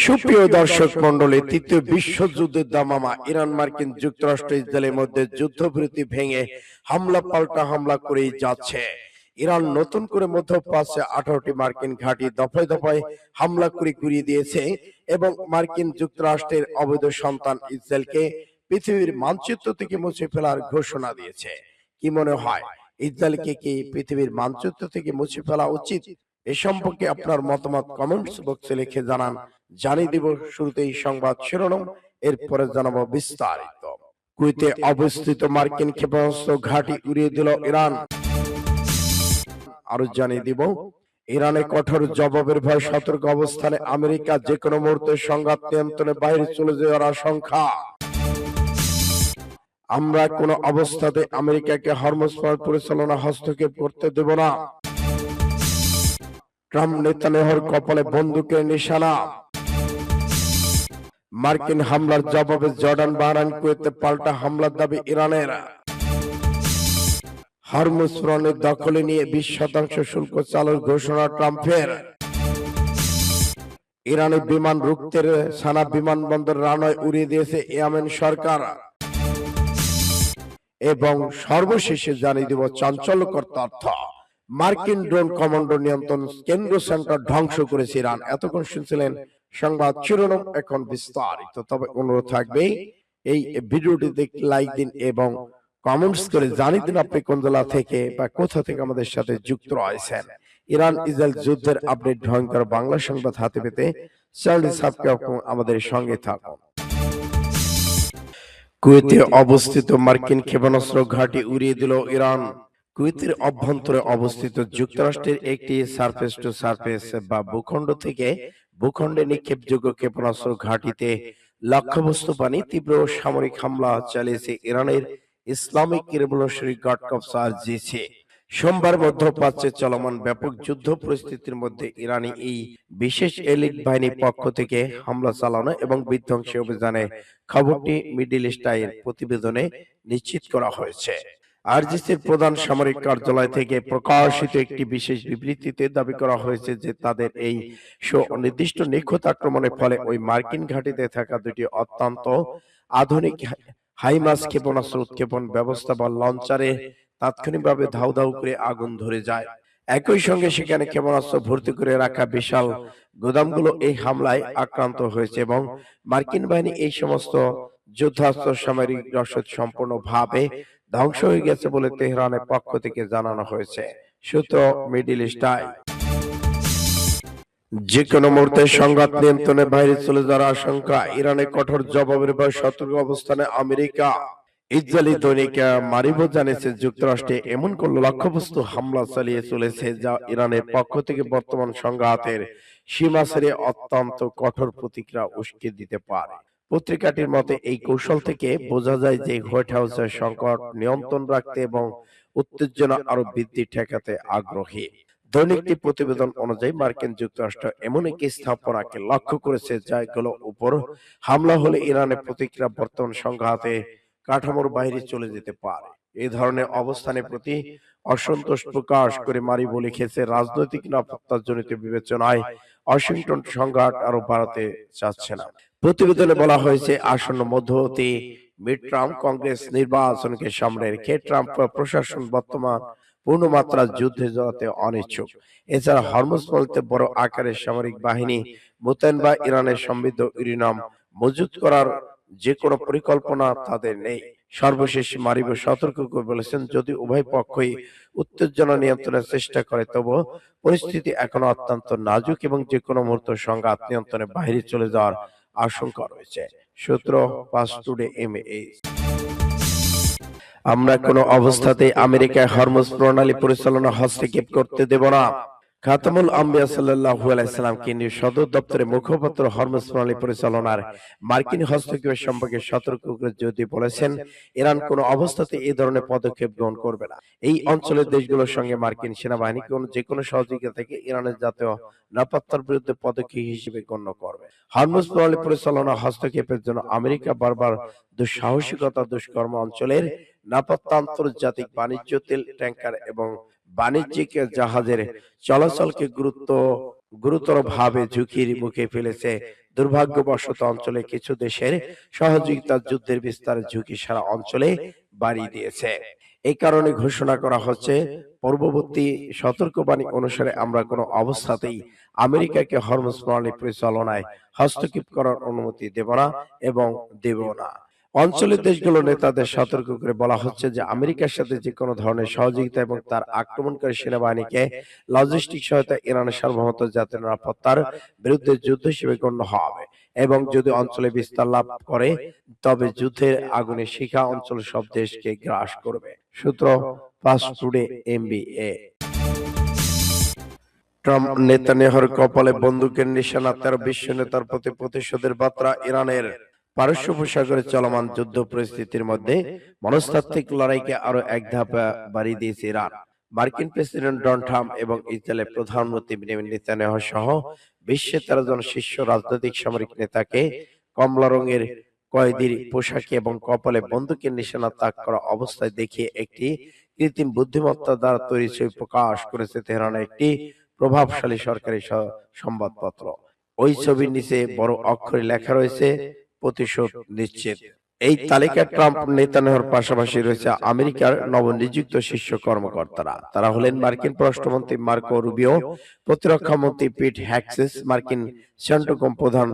সুপ্রিয় দর্শক মন্ডলী, তৃতীয় বিশ্বযুদ্ধের দামামা ইরান মার্কিন যুক্তরাষ্ট্র ইসরায়েলের মধ্যে যুদ্ধবিরতি ভেঙে হামলা পাল্টা হামলা করেই যাচ্ছে। ইরান নতুন করে মধ্যপ্রাচ্যে 18টি মার্কিন ঘাঁটি দফায় দফায় হামলা করে গুড়িয়ে দিয়েছে এবং মার্কিন যুক্তরাষ্ট্রের অবৈধ সন্তান ইসরায়েলকে পৃথিবীর মানচিত্র থেকে মুছে ফেলার ঘোষণা দিয়েছে। কি মনে হয়, ইসরায়েলকে কি পৃথিবীর মানচিত্র থেকে মুছে ফেলা উচিত? এ সম্পর্কে আপনার মতামত কমেন্টস বক্সে লিখে জানান। জানিয়ে দিব শুরুতেই সংবাদ শিরোনাম, এরপরে জানাবো বিস্তারিত। কুয়েতে অবস্থিত মার্কিন ক্ষেপণাস্ত্র ঘাঁটি উড়িয়ে দিল ইরান। আরো জানিয়ে দিব ইরানের কঠোর জবাবের ভয়, সতর্ক অবস্থানে আমেরিকা, যে কোনো মুহূর্তে সংঘাত নিয়ন্ত্রণের বাইরে চলে যাওয়ার আশঙ্কা। আমরা কোন অবস্থাতে আমেরিকাকে হরমুজ পরিচালনা হস্তক্ষেপ করতে দেব না। ট্রাম্প নেতানিয়াহুর কপালে বন্দুকের নিশানা। মার্কিন হামলার জবাবে জর্ডান, বাহরাইন, কুয়েতে পাল্টা হামলার দাবি ইরানের। হরমুজ প্রণালী দখলে নিয়ে 20% শুল্ক চালুর ঘোষণা ট্রাম্পের। ইরানি বিমান রুখতে সানা বিমানবন্দর রানওয়ে উড়িয়ে দিয়েছে ইয়েমেন সরকার। এবং সর্বশেষে জানিয়ে দিব চাঞ্চল্যকর তথ্য, মার্কিন ড্রোন কমান্ডো নিয়ন্ত্রণ কেন্দ্র সেন্টার ধ্বংস করেছে ইরান। এতক্ষণ শুনছিলেন সংবাদ শিরোনাম, এখন বিস্তারিত। তবে অনুরোধ থাকবে এই ভিডিওটি দেখতে লাইক দিন এবং কমেন্টস করে জানিয়ে দিন আপনি কোন জেলা থেকে বা কোথা থেকে আমাদের সাথে যুক্ত রয়েছেন। ইরান ইসরায়েল যুদ্ধের আপডেট ভয়ঙ্কর বাংলা সংবাদ হাতে পেতে চ্যানেলটি সাবস্ক্রাইব করুন, আমাদের সঙ্গে থাকুন। কুয়েতে অবস্থিত মার্কিন ক্ষেপণাস্ত্র ঘাঁটি উড়িয়ে দিল ইরান। কুয়েতের অভ্যন্তরে অবস্থিত যুক্তরাষ্ট্রের একটি সারফেস টু সারফেস বা ভূখণ্ড থেকে ভূখণ্ডে নিক্ষেপযোগ্য ক্ষেপণাস্ত্র ঘাঁটিতে লক্ষ্যবস্তু পানি তীব্র সামরিক হামলা চালিয়েছে ইরানের ইসলামিক রেভলিউশনারি গার্ড কর্পস আরজিসি। সোমবার মধ্যপ্রাচ্যে চলমান ব্যাপক যুদ্ধ পরিস্থিতির মধ্যে ইরানি এই বিশেষ এলিট বাহিনীর পক্ষ থেকে হামলা চালানো এবং বিধ্বংসী অভিযানে খবরটি মিডল ইস্ট আইয়ের প্রতিবেদনে নিশ্চিত করা হয়েছে। আরজিসির প্রধান সামরিক কার্যালয় থেকে প্রকাশিত একটি বিশেষ বিবৃতিতে দাবি করা হয়েছে যে তাদের এই সুনির্দিষ্ট নিখুঁত আক্রমণের ফলে ওই মার্কিন ঘাঁটিতে থাকা দুটি অত্যন্ত আধুনিক হাইমার্স ক্ষেপণাস্ত্র উৎক্ষেপণ ব্যবস্থা বা লঞ্চারে তাৎক্ষণিকভাবে ধাউ ধাউ করে আগুন ধরে যায়। একই সঙ্গে সেখানে ক্ষেপণাস্ত্র ভর্তি করে রাখা বিশাল গোদামগুলো এই হামলায় আক্রান্ত হয়েছে এবং মার্কিন বাহিনী এই সমস্ত যুদ্ধাস্ত্র সামরিক রসদ সম্পূর্ণভাবে ধ্বংস হয়ে গেছে বলে তেহরানের পক্ষ থেকে জানানো হয়েছে। সূত্র মিডল ইস্ট আই। যে কোনো মুহূর্তে সংঘাত নিয়ন্ত্রণের বাইরে চলে যাওয়ার আশঙ্কা, ইরানের কঠোর জবাবের পর সতর্ক অবস্থানে আমেরিকা। ইসরায়েলি দৈনিক মারিবো জানিয়েছে যুক্তরাষ্ট্রে এমন কোন লক্ষ্যবস্তু হামলা চালিয়ে চলেছে যা ইরানের পক্ষ থেকে বর্তমান সংঘাতের সীমা ছেড়ে অত্যন্ত কঠোর প্রতিক্রিয়া উস্কে দিতে পারে। পত্রিকাটির মতে এই কৌশল থেকে বোঝা যায় যে হোয়াইট হাউসের সংকট নিয়ন্ত্রণ রাখতে এবং উত্তেজনা আরো বৃদ্ধি ঠেকাতে আগ্রহী। দৈনিকটি প্রতিবেদন অনুযায়ী মার্কিন যুক্তরাষ্ট্র এমন একটি স্থাপনাকে লক্ষ্য করেছে যাগুলো উপর হামলা হলে ইরানের প্রতিক্রিয়া বর্তমান সংঘাতে কাঠামোর বাইরে চলে যেতে পারে। এই ধরনের অবস্থানের প্রতি অসন্তোষ প্রকাশ করে মারিবো লিখেছে, রাজনৈতিক নিরাপত্তাজনিত বিবেচনায় ওয়াশিংটন সংঘাত আরো বাড়াতে চাচ্ছে না। প্রতিবেদনে বলা হয়েছে আসন্ন মধ্যবর্তী মিড টার্ম কংগ্রেস নির্বাচনকে সামনে রেখে ট্রাম্প প্রশাসন বর্তমান পূর্ণমাত্রা যুদ্ধে জড়াতে অনিচ্ছুক। এছাড়া হরমুজ প্রণালীতে বড় আকারের সামরিক বাহিনী মোতায়েন বা ইরানের সমৃদ্ধ ইউরেনিয়াম মজুত করার যে কোনো পরিকল্পনা তাদের নেই। সর্বশেষ মারিবো সতর্ক করে বলেছেন, যদি উভয় পক্ষই উত্তেজনা নিয়ন্ত্রণের চেষ্টা করে তবে পরিস্থিতি এখনো অত্যন্ত নাজুক এবং যে কোনো মুহূর্তে সংঘাত নিয়ন্ত্রণের বাইরে চলে যাওয়ার আশঙ্কা রয়েছে। সূত্র ফাস্ট টুডে এমএএস। আমরা কোনো অবস্থাতেই আমেরিকায় হরমুজ প্রণালী পরিচালনা হস্তক্ষেপ করতে দেব না। খাতামুল আম্বিয়া সাল্লাল্লাহু আলাইহি সাল্লাম কেন্দ্রীয় সদর দপ্তরের মুখপাত্র হরমুজ প্রণালী পরিচালনার মার্কিন হস্তক্ষেপের সম্পর্কে সতর্ক করে যদি বলেছেন, ইরান কোনো অবস্থাতে এই ধরনের পদক্ষেপ গ্রহণ করবে না। এই অঞ্চলের দেশগুলোর সঙ্গে মার্কিন সেনাবাহিনী যে কোনো সহযোগিতা থেকে ইরানের জাতীয় নিরাপত্তার বিরুদ্ধে পদক্ষেপ হিসেবে গণ্য করবে। হরমুজ প্রণালী পরিচালনা হস্তক্ষেপের জন্য আমেরিকা বারবার দুঃসাহসিকতা, দুষ্কর্ম, অঞ্চলের নিরাপত্তা, আন্তর্জাতিক বাণিজ্য, তেল ট্যাঙ্কার এবং বাণিজ্যিক জাহাজের চলাচলকে গুরুত্ব গুরুতরভাবে ঝুঁকির মুখে ফেলেছে। দুর্ভাগ্যবশত অঞ্চলে কিছু দেশের সহযোগিতা যুদ্ধের বিস্তারের ঝুঁকি সারা অঞ্চলে বাড়িয়ে দিয়েছে। এই কারণে ঘোষণা করা হচ্ছে, পূর্ববর্তী সতর্কবাণী অনুসারে আমরা কোনো অবস্থাতেই আমেরিকাকে হরমুজ প্রণালী পরিচালনায় হস্তক্ষেপ করার অনুমতি দেব না এবং দেব না। অঞ্চলের দেশগুলোর নেতাদের সতর্ক করে বলা হচ্ছে যে আমেরিকার সাথে যে কোনো ধরনের সহযোগিতা এবং তার আক্রমণকারী সেনাবাহিনীকে লজিস্টিক সহায়তা ইরানের সার্বভৌমত্ব জাতীয় নিরাপত্তার বিরুদ্ধে যুদ্ধ হিসেবে গণ্য হবে এবং যদি অঞ্চলে বিস্তার লাভ করে তবে যুদ্ধের আগুনে শিখা অঞ্চল সব দেশকে গ্রাস করবে। সূত্র ফাস্ট টুডে এমবিএ। ট্রাম্প নেতানিয়াহুর কপালে বন্দুকের নিশানা, 13 বিশ্ব নেতার প্রতি প্রতিশোধের বার্তা। ইরানের পারস্য উপসাগরে চলমান যুদ্ধ পরিস্থিতির মধ্যে মনস্তাত্ত্বিক লড়াইকে আরো এক ধাপ বাড়িয়ে দিয়েছে ইরান। মার্কিন প্রেসিডেন্ট ডোনাল্ড ট্রাম্প এবং ইসরায়েলের প্রধানমন্ত্রী বেনিয়ামিন নেতানিয়াহু সহ বিশ্বের 13 জন শীর্ষ রাজনৈতিক সামরিক নেতাকে কমলা রঙের কয়েদির পোশাকে এবং কপালে বন্দুকের নিশানা তাক করা অবস্থায় দেখিয়ে একটি কৃত্রিম বুদ্ধিমত্তা দ্বারা তৈরি ছবি প্রকাশ করেছে তেহরানের একটি প্রভাবশালী সরকারি সংবাদপত্র। ওই ছবির নিচে বড় অক্ষরে লেখা রয়েছে, প্রতিশোধ নিশ্চিত। এই তালিকায় ট্রাম্প নেতানিয়াহুর পাশাপাশি রয়েছে আমেরিকার নবনিযুক্ত শীর্ষ কর্মকর্তারা। তারা হলেন মার্কিন পররাষ্ট্রমন্ত্রী মার্কো রুবিও, প্রতিরক্ষা মন্ত্রী পিট হ্যাক্সেস, মার্কিন সেন্ট্রোকম প্রধান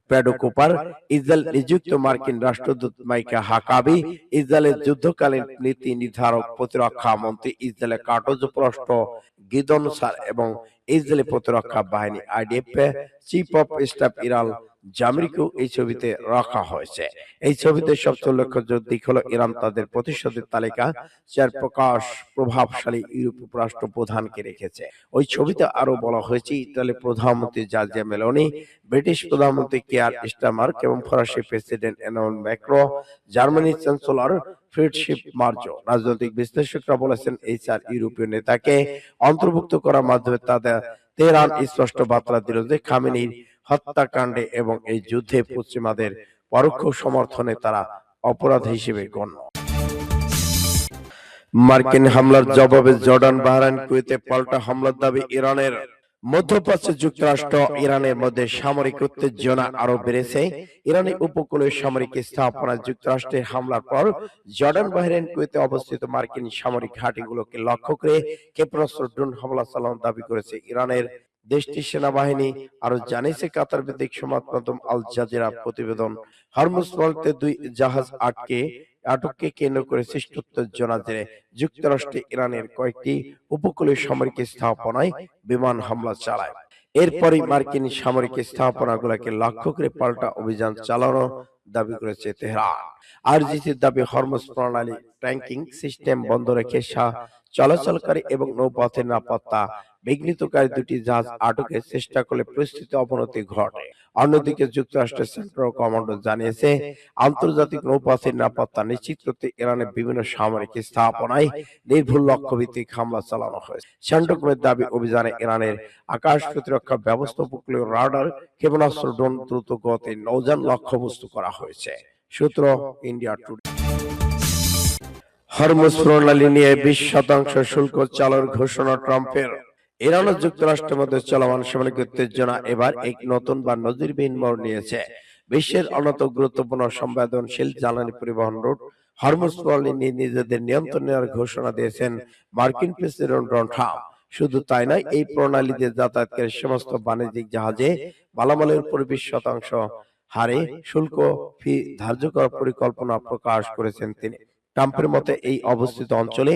প্যাডো কুপার, ইসরায়েল নিযুক্ত মার্কিন রাষ্ট্রদূত মাইকা হাকাবি, ইসরায়েলের যুদ্ধকালীন নীতি নির্ধারক প্রতিরক্ষা মন্ত্রী ইসরায়েলের কার্টোজ পররাষ্ট্র গিদন সার এবং ইসরায়েলি প্রতিরক্ষা বাহিনী আইডিএফ চিফ অফ স্টাফ ইরাল জামিরকেও এই ছবিতে রাখা হয়েছে। এই ছবিতে সবচেয়ে উল্লেখযোগ্য দিক হলো ইরান তাদের প্রতিশোধের তালিকা যার প্রকাশ প্রভাবশালী ইউরোপীয় রাষ্ট্রপ্রধানকে রেখেছে। ওই ছবিতে আরো বলা হয়েছে, ইতালির প্রধানমন্ত্রী জর্জিয়া মেলোনি, ব্রিটিশ প্রধানমন্ত্রী কিয়ার স্টারমার এবং ফরাসি প্রেসিডেন্ট এমানুয়েল ম্যাক্রো, জার্মানির চ্যান্সেলর ফ্রিডরিখ মার্জ। রাজনৈতিক বিশ্লেষকরা বলেছেন, এই 4 ইউরোপীয় নেতাকে অন্তর্ভুক্ত করার মাধ্যমে তাদের তেহরান স্পষ্ট বার্তা দিল যে খামেনির হত্যাকাণ্ডে এবং এই যুদ্ধে পশ্চিমাদের পরোক্ষ সমর্থনে তারা অপরাধ হিসেবে গণ্য। মার্কিন হামলার জবাবে জর্ডান, বাহরাইন, কুয়েতে পাল্টা হামলার দাবি ইরানের। মধ্যপ্রাচ্যে যুক্তরাষ্ট্র ইরানের মধ্যে সামরিক উত্তেজনা আরো বেড়েছে। ইরানি উপকূলীয় সামরিক স্থাপনায় যুক্তরাষ্ট্রের হামলার পর জর্ডান, বাহরাইন, কুয়েতে অবস্থিত মার্কিন সামরিক ঘাঁটিগুলোকে লক্ষ্য করে ক্ষেপণাস্ত্র ড্রোন হামলা চালানোর দাবি করেছে ইরানের দেশটির সেনাবাহিনী। আরো জানিয়েছে কাতার ভিত্তিক সংবাদ মাধ্যম আল জাজিরা প্রতিবেদন। হরমুজ প্রণালীতে 2 জাহাজ আটককে কেন্দ্র করে সৃষ্ট উত্তেজনার জেরে যুক্তরাষ্ট্রে ইরানের কয়েকটি উপকূলীয় সামরিক স্থাপনায় বিমান হামলা চালায়। এরপরই মার্কিন সামরিক স্থাপনাগুলোকে লক্ষ্য করে পাল্টা অভিযান চালানোর দাবি করেছে তেহরান। আরজিসির দাবি, হরমুজ প্রণালী ট্যাঙ্কিং সিস্টেম বন্ধ রেখে চলাচলকারী এবং নৌপথের নিরাপত্তা বিঘ্নিতকারী 2টি জাহাজ আটকের চেষ্টা করলে পরিস্থিতি অবনতি ঘটে। অন্যদিকে যুক্তরাষ্ট্রের সেন্ট্রাল কমান্ড জানিয়েছে, আন্তর্জাতিক নৌপথের নিরাপত্তা নিশ্চিত করতে ইরানের বিভিন্ন সামরিক স্থাপনায় নির্ভুল লক্ষ্যভিত্তিক হামলা চালানো হয়েছে। সেন্ট্রাকমের দাবি, অভিযানে ইরানের আকাশ প্রতিরক্ষা ব্যবস্থা, উপকূলীয় রাডার, ক্ষেপণাস্ত্র, ড্রোন, দ্রুত গতির নৌযান লক্ষ্যবস্তু করা হয়েছে। সূত্র ইন্ডিয়া টুডে। হরমুজ প্রণালী নিয়ে 20% শুল্ক চালুর ঘোষণা ট্রাম্পের। ইরান ও যুক্তরাষ্ট্রের মধ্যে চলমান সামরিক উত্তেজনা এবার এক নতুন বা নজিরবিহীন মোড় নিয়েছে। বিশ্বের অন্যতম গুরুত্বপূর্ণ সংবেদনশীল জ্বালানি পরিবহন রুট হরমুজ প্রণালী নিয়ে নিজেদের নিয়ন্ত্রণ নেওয়ার ঘোষণা দিয়েছেন মার্কিন প্রেসিডেন্ট ডোনাল্ড ট্রাম্প। শুধু তাই নয়, এই প্রণালী দিয়ে যাতায়াতকারী সমস্ত বাণিজ্যিক জাহাজে মালামালের উপর 20% হারে শুল্ক ফি ধার্য করার পরিকল্পনা প্রকাশ করেছেন তিনি। ট্রাম্পের মতে এই অবস্থিত অঞ্চলে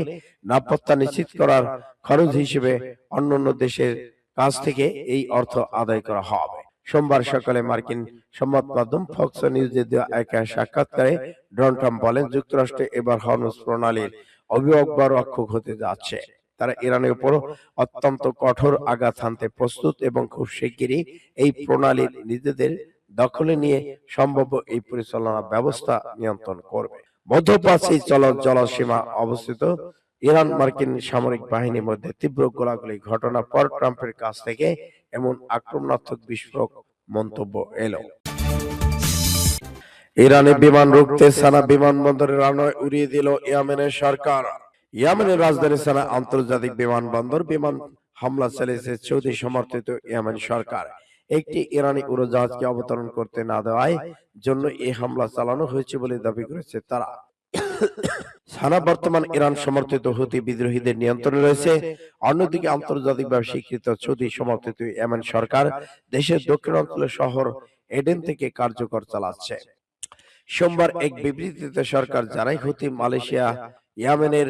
নিরাপত্তা নিশ্চিত করার খরচ হিসেবে অন্যান্য দেশের কাছ থেকে এই অর্থ আদায় করা হবে। সোমবার সকালে মার্কিন সংবাদ মাধ্যম ফক্স নিউজে দেওয়া এক সাক্ষাৎকারে ডোনাল্ড ট্রাম্প বলেন, যুক্তরাষ্ট্র এবার হরমুজ প্রণালীর অভিভাবক বা রক্ষক হতে যাচ্ছে। তারা ইরানের উপর অত্যন্ত কঠোর আঘাত হানতে প্রস্তুত এবং খুব শিগগিরই এই প্রণালীর নিজেদের দখলে নিয়ে সম্ভাব্য এই পরিচালনা ব্যবস্থা নিয়ন্ত্রণ করবে। মধ্যপ্রাচ্যে জলসীমা অবস্থিত ইরান মার্কিন সামরিক বাহিনীর মধ্যে তীব্র গোলাগুলি ঘটনার পর ট্রাম্পের কাছ থেকে এমন আক্রমণাত্মক বিস্ফোরক মন্তব্য এলো। ইরানে বিমান রুখতে সানা বিমানবন্দরের রানওয়ে উড়িয়ে দিল ইয়েমেনের সরকার। ইয়েমেনের রাজধানী সানা আন্তর্জাতিক বিমানবন্দর হামলা চালিয়েছে সৌদি সমর্থিত ইয়েমেন সরকার। একটি ইরানি উড়োজাহাজকে অবতরণ করতে না দেওয়ায় জন্য এই হামলা চালানো হয়েছে বলে দাবি করেছে তারা। সানা বর্তমান ইরান সমর্থিত হুতি বিদ্রোহীদের নিয়ন্ত্রণে রয়েছে। অন্যদিকে আন্তর্জাতিকভাবে স্বীকৃত সৌদি সমর্থিত ইয়েমেন সরকার দেশের দক্ষিণাঞ্চলের শহর এডেন থেকে কার্যকর চালাচ্ছে। সোমবার এক বিবৃতিতে সরকার জানায় হুতি মালয়েশিয়া ইয়েমেনের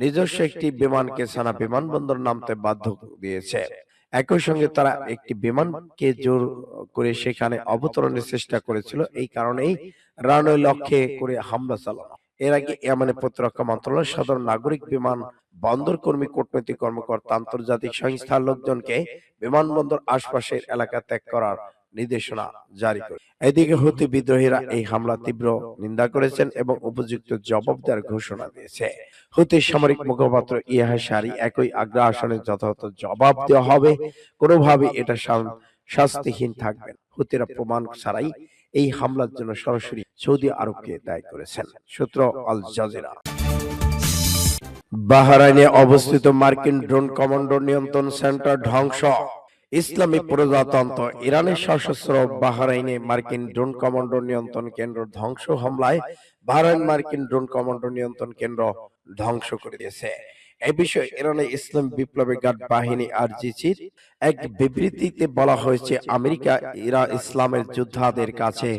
নিজস্ব একটি বিমানকে সানা বিমানবন্দর নামতে বাধ্য দিয়েছে। একই সঙ্গে তারা একটি বিমানকে জোর করে সেখানে অবতরণের চেষ্টা করেছিল। এই কারণেই রানওয়ে লক্ষ্যে করে হামলা চালানো। এর আগে ইয়েমেনের প্রতিরক্ষা মন্ত্রণালয় সাধারণ নাগরিক, বিমান বন্দর কর্মী, কূটনৈতিক কর্মকর্তা, আন্তর্জাতিক সংস্থার লোকজনকে বিমানবন্দর আশপাশের এলাকা ত্যাগ করার নির্দেশনা জারি করে। এদিকে হুতি বিদ্রোহীরা এই হামলা তীব্র নিন্দা করেছেন এবং উপযুক্ত জবাব দেওয়ার ঘোষণা দিয়েছে। হুতির সামরিক মুখপাত্র ইয়াহা সারি একই আগ্রাসনের যথাযথ জবাব দেওয়া হবে, কোনোভাবেই এটা শাস্তিহীন থাকবে না। হুতিরা প্রমাণ ছাড়াই এই হামলার জন্য সরাসরি সৌদি আরবকে দায়ী করেছেন। সূত্র আল জাজিরা। বাহরাইনে অবস্থিত মার্কিন ড্রোন কমান্ডো নিয়ন্ত্রণ সেন্টার ধ্বংস। ইসলামী প্রজাতন্ত্র ইরানের সশস্ত্র বাহরাইনে মার্কিন ড্রোন কমান্ডো নিয়ন্ত্রণ কেন্দ্র ধ্বংস হামলায় বাহরাইন মার্কিন ড্রোন কমান্ডো নিয়ন্ত্রণ কেন্দ্র ধ্বংস করে দিয়েছে। এই বিষয়ে ইরানের ইসলাম বিপ্লবী গার্ড বাহিনী আরজিসির এক বিবৃতিতে বলা হয়েছে, আমেরিকা ইসলামের যোদ্ধাদের কাছে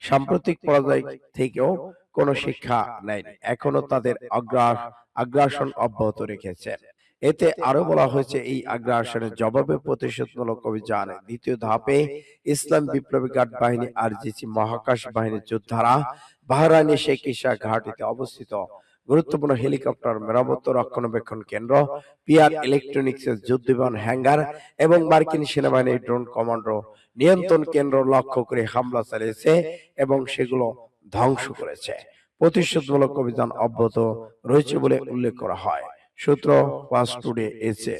সাম্প্রতিক পরাজয় থেকেও কোনো শিক্ষা নেয়নি, এখনো তাদের আগ্রাসন অব্যাহত রেখেছে। এতে আরো বলা হয়েছে, এই আগ্রাসনের জবাবে প্রতিশোধমূলক অভিযান দ্বিতীয় ধাপে ইসলাম বিপ্লবী গার্ড বাহিনী আরজিসি মহাকাশ বাহিনীর যোদ্ধারা বাহরাইনে শেখ ইসা ঘাটিতে অবস্থিত গুরুত্বপূর্ণ হেলিকপ্টার মেরামত রক্ষণাবেক্ষণ কেন্দ্র, পিআর ইলেকট্রনিক্সের যুদ্ধবিমান হ্যাঙ্গার এবং মার্কিন সেনাবাহিনীর ড্রোন কমান্ডো নিয়ন্ত্রণ কেন্দ্র লক্ষ্য করে হামলা চালিয়েছে এবং সেগুলো ধ্বংস করেছে। প্রতিশোধমূলক অভিযান অব্যাহত রয়েছে বলে উল্লেখ করা হয়। সূত্র ফাস্ট টুডে এসে।